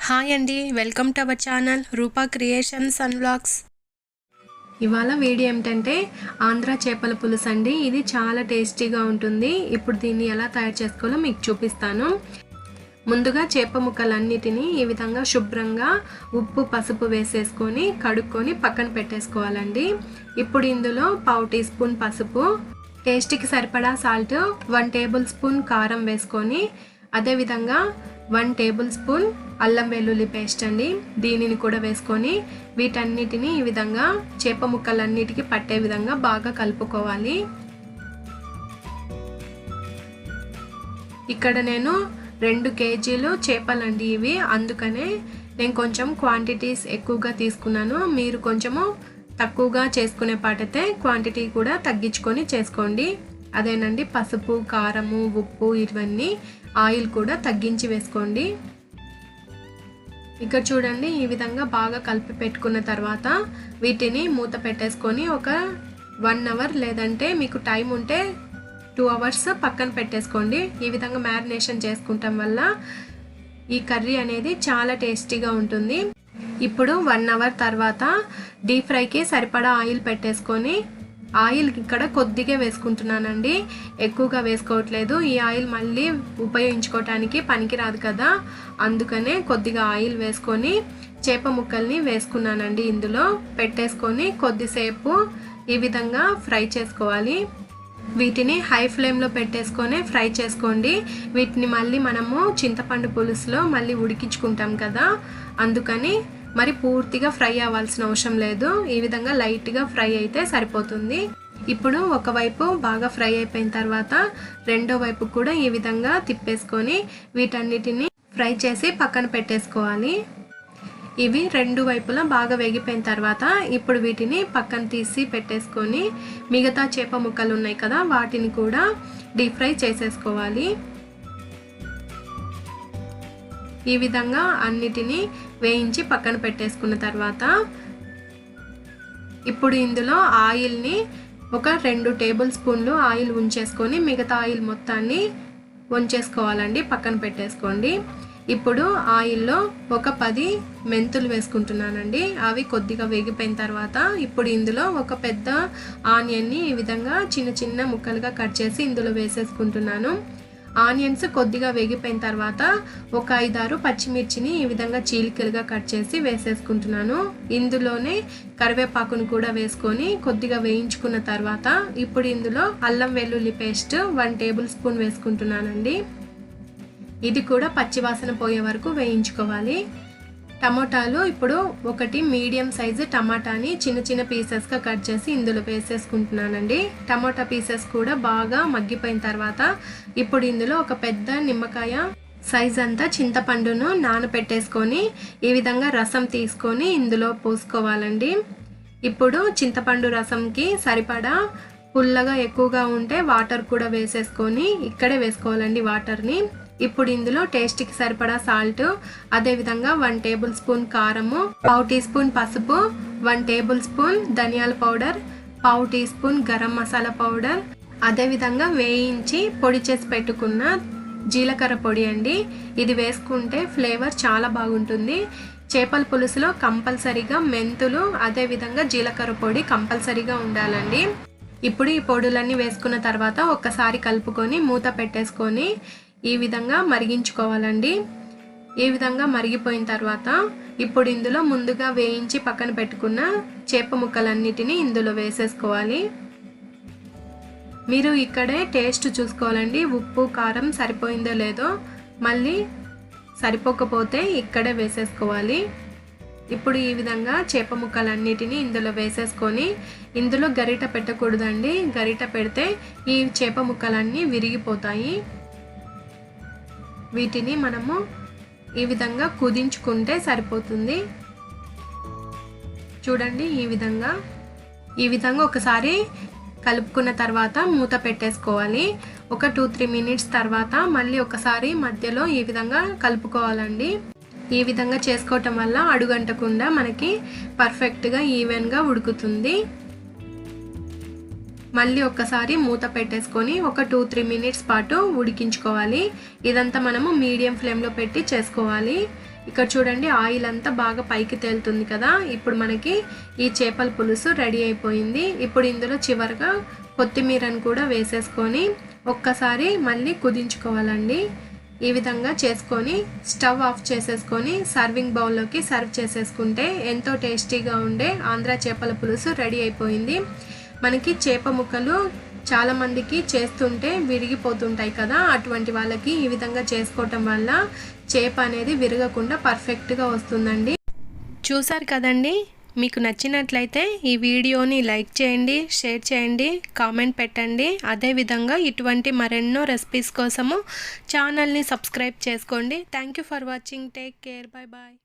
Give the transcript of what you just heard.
Hi అండి, welcome to our channel Roopa creations and vlogs. ఇవాళ video ఏమిటంటే ఆంధ్ర చేపల పులుసు అండి. ఇది చాలా టేస్టీగా ఉంటుంది. ఇప్పుడు దీన్ని ఎలా తయారు చేసుకోవాలో మీకు చూపిస్తాను. ముందుగా చేప ముక్కలన్నిటినీ ఈ విధంగా శుభ్రంగా ఉప్పు పసుపు వేసేసుకొని కడుక్కొని పక్కన పెట్టేసుకోవాలండి. ఇప్పుడు ఇందులో 1/2 టీ స్పూన్ పసుపు, టేస్ట్కి సరిపడా సాల్ట్, 1 టేబుల్ స్పూన్ కారం వేసుకొని అదేవిధంగా 1 టేబుల్ స్పూన్ అల్లం వెల్లుల్లి పేస్ట్ అండి, దీనిని కూడా వేసుకొని వీటన్నిటిని ఈ విధంగా చేప ముక్కలన్నిటికీ పట్టే విధంగా బాగా కలుపుకోవాలి. ఇక్కడ నేను 2 కేజీలు చేపలండి ఇవి, అందుకనే నేను కొంచెం క్వాంటిటీస్ ఎక్కువగా తీసుకున్నాను. మీరు కొంచెము తక్కువగా చేసుకునే పాటైతే క్వాంటిటీ కూడా తగ్గించుకొని చేసుకోండి. అదేనండి పసుపు, కారము, ఉప్పు, ఇవన్నీ ఆయిల్ కూడా తగ్గించి వేసుకోండి. ఇక్కడ చూడండి, ఈ విధంగా బాగా కలిపి పెట్టుకున్న తర్వాత వీటిని మూత పెట్టేసుకొని ఒక 1 అవర్ లేదంటే మీకు టైం ఉంటే 2 అవర్స్ పక్కన పెట్టేసుకోండి. ఈ విధంగా మ్యారినేషన్ చేసుకుంటాం వల్ల ఈ కర్రీ అనేది చాలా టేస్టీగా ఉంటుంది. ఇప్పుడు 1 అవర్ తర్వాత డీప్ ఫ్రైకి సరిపడా ఆయిల్ పెట్టేసుకొని, ఆయిల్ ఇక్కడ కొద్దిగా వేసుకుంటున్నానండి, ఎక్కువగా వేసుకోవట్లేదు. ఈ ఆయిల్ మళ్ళీ ఉపయోగించుకోవటానికి పనికిరాదు కదా, అందుకనే కొద్దిగా ఆయిల్ వేసుకొని చేప ముక్కల్ని వేసుకున్నానండి. ఇందులో పెట్టేసుకొని కొద్దిసేపు ఈ విధంగా ఫ్రై చేసుకోవాలి. వీటిని హై ఫ్లేమ్లో పెట్టేసుకొని ఫ్రై చేసుకోండి. వీటిని మళ్ళీ మనము చింతపండు పులుసులో మళ్ళీ ఉడికించుకుంటాం కదా, అందుకని మరి పూర్తిగా ఫ్రై అవ్వాల్సిన అవసరం లేదు. ఈ విధంగా లైట్గా ఫ్రై అయితే సరిపోతుంది. ఇప్పుడు ఒకవైపు బాగా ఫ్రై అయిపోయిన తర్వాత రెండో వైపు కూడా ఈ విధంగా తిప్పేసుకొని వీటన్నిటిని ఫ్రై చేసి పక్కన పెట్టేసుకోవాలి. ఇవి 2 వైపులా బాగా వేగిపోయిన తర్వాత ఇప్పుడు వీటిని పక్కన తీసి పెట్టేసుకొని మిగతా చేప ముక్కలు ఉన్నాయి కదా, వాటిని కూడా డీప్ ఫ్రై చేసేసుకోవాలి. ఈ విధంగా అన్నిటినీ వేయించి పక్కన పెట్టేసుకున్న తర్వాత ఇప్పుడు ఇందులో ఆయిల్ని ఒక 2 టేబుల్ స్పూన్లు ఆయిల్ ఉంచేసుకొని మిగతా ఆయిల్ మొత్తాన్ని ఉంచేసుకోవాలండి, పక్కన పెట్టేసుకోండి. ఇప్పుడు ఆయిల్లో ఒక 10 మెంతులు వేసుకుంటున్నానండి. అవి కొద్దిగా వేగిపోయిన తర్వాత ఇప్పుడు ఇందులో ఒక పెద్ద ఆనియన్ని ఈ విధంగా చిన్న చిన్న ముక్కలుగా కట్ చేసి ఇందులో వేసేసుకుంటున్నాను. ఆనియన్స్ కొద్దిగా వేగిపోయిన తర్వాత ఒక 5-6 పచ్చిమిర్చిని ఈ విధంగా చీలికలుగా కట్ చేసి వేసేసుకుంటున్నాను. ఇందులోనే కరివేపాకును కూడా వేసుకొని కొద్దిగా వేయించుకున్న తర్వాత ఇప్పుడు ఇందులో అల్లం వెల్లుల్లి పేస్ట్ 1 టేబుల్ స్పూన్ వేసుకుంటున్నానండి. ఇది కూడా పచ్చివాసన పోయే వరకు వేయించుకోవాలి. టమోటాలు ఇప్పుడు 1 మీడియం సైజు టమాటాని చిన్న చిన్న పీసెస్గా కట్ చేసి ఇందులో వేసేసుకుంటున్నానండి. టమాటా పీసెస్ కూడా బాగా మగ్గిపోయిన తర్వాత ఇప్పుడు ఇందులో ఒక పెద్ద నిమ్మకాయ సైజ్ అంతా చింతపండును నానబెట్టేసుకొని ఈ విధంగా రసం తీసుకొని ఇందులో పోసుకోవాలండి. ఇప్పుడు చింతపండు రసంకి సరిపడా పుల్లగా ఎక్కువగా ఉంటే వాటర్ కూడా వేసేసుకొని ఇక్కడే వేసుకోవాలండి వాటర్ని. ఇప్పుడు ఇందులో టేస్ట్కి సరిపడా సాల్ట్, అదేవిధంగా 1 టేబుల్ స్పూన్ కారము, 1/2 టీ స్పూన్ పసుపు, 1 టేబుల్ స్పూన్ ధనియాల powder, 1/2 teaspoon garam masala powder, అదేవిధంగా వేయించి పొడి చేసి పెట్టుకున్న జీలకర్ర పొడి అండి. ఇది వేసుకుంటే ఫ్లేవర్ చాలా బాగుంటుంది. చేపల పులుసులో కంపల్సరీగా మెంతులు అదేవిధంగా జీలకర్ర పొడి కంపల్సరీగా ఉండాలండి. ఇప్పుడు ఈ పొడులన్నీ వేసుకున్న తర్వాత ఒక్కసారి కలుపుకొని మూత పెట్టేసుకొని ఈ విధంగా మరిగించుకోవాలండి. ఈ విధంగా మరిగిపోయిన తర్వాత ఇప్పుడు ఇందులో ముందుగా వేయించి పక్కన పెట్టుకున్న చేప ముక్కలన్నిటిని ఇందులో వేసేసుకోవాలి. మీరు ఇక్కడే టేస్ట్ చూసుకోవాలండి, ఉప్పు కారం సరిపోయిందో లేదో, మళ్ళీ సరిపోకపోతే ఇక్కడే వేసేసుకోవాలి. ఇప్పుడు ఈ విధంగా చేప ముక్కలన్నిటిని ఇందులో వేసేసుకొని ఇందులో గరిట పెట్టకూడదండి, గరిట పెడితే ఈ చేప ముక్కలన్నీ విరిగిపోతాయి. వీటిని మనము ఈ విధంగా కుదించుకుంటే సరిపోతుంది. చూడండి, ఈ విధంగా ఒకసారి కలుపుకున్న తర్వాత మూత పెట్టేసుకోవాలి. ఒక 2-3 మినిట్స్ తర్వాత మళ్ళీ ఒకసారి మధ్యలో ఈ విధంగా కలుపుకోవాలండి. ఈ విధంగా చేసుకోవటం వల్ల అడుగంటకుండా మనకి పర్ఫెక్ట్గా ఈవెన్గా ఉడుకుతుంది. మళ్ళీ ఒక్కసారి మూత పెట్టేసుకొని ఒక 2-3 మినిట్స్ పాటు ఉడికించుకోవాలి. ఇదంతా మనము మీడియం ఫ్లేమ్లో పెట్టి చేసుకోవాలి. ఇక్కడ చూడండి ఆయిల్ అంతా బాగా పైకి తేలుతుంది కదా. ఇప్పుడు మనకి ఈ చేపల పులుసు రెడీ అయిపోయింది. ఇప్పుడు ఇందులో చివరగా కొత్తిమీరను కూడా వేసేసుకొని ఒక్కసారి మళ్ళీ కుదించుకోవాలండి. ఈ విధంగా చేసుకొని స్టవ్ ఆఫ్ చేసేసుకొని సర్వింగ్ బౌల్లోకి సర్వ్ చేసేసుకుంటే ఎంతో టేస్టీగా ఉండే ఆంధ్ర చేపల పులుసు రెడీ అయిపోయింది. మనకి చేప ముక్కలు చాలామందికి చేస్తుంటే విరిగిపోతుంటాయి కదా, అటువంటి వాళ్ళకి ఈ విధంగా చేసుకోవటం వల్ల చేప అనేది విరగకుండా పర్ఫెక్ట్గా వస్తుందండి. చూసారు కదండి, మీకు నచ్చినట్లయితే ఈ వీడియోని లైక్ చేయండి, షేర్ చేయండి, కామెంట్ పెట్టండి. అదేవిధంగా ఇటువంటి మరెన్నో రెసిపీస్ కోసము ఛానల్ని సబ్స్క్రైబ్ చేసుకోండి. Thank you for watching. Take care. Bye bye.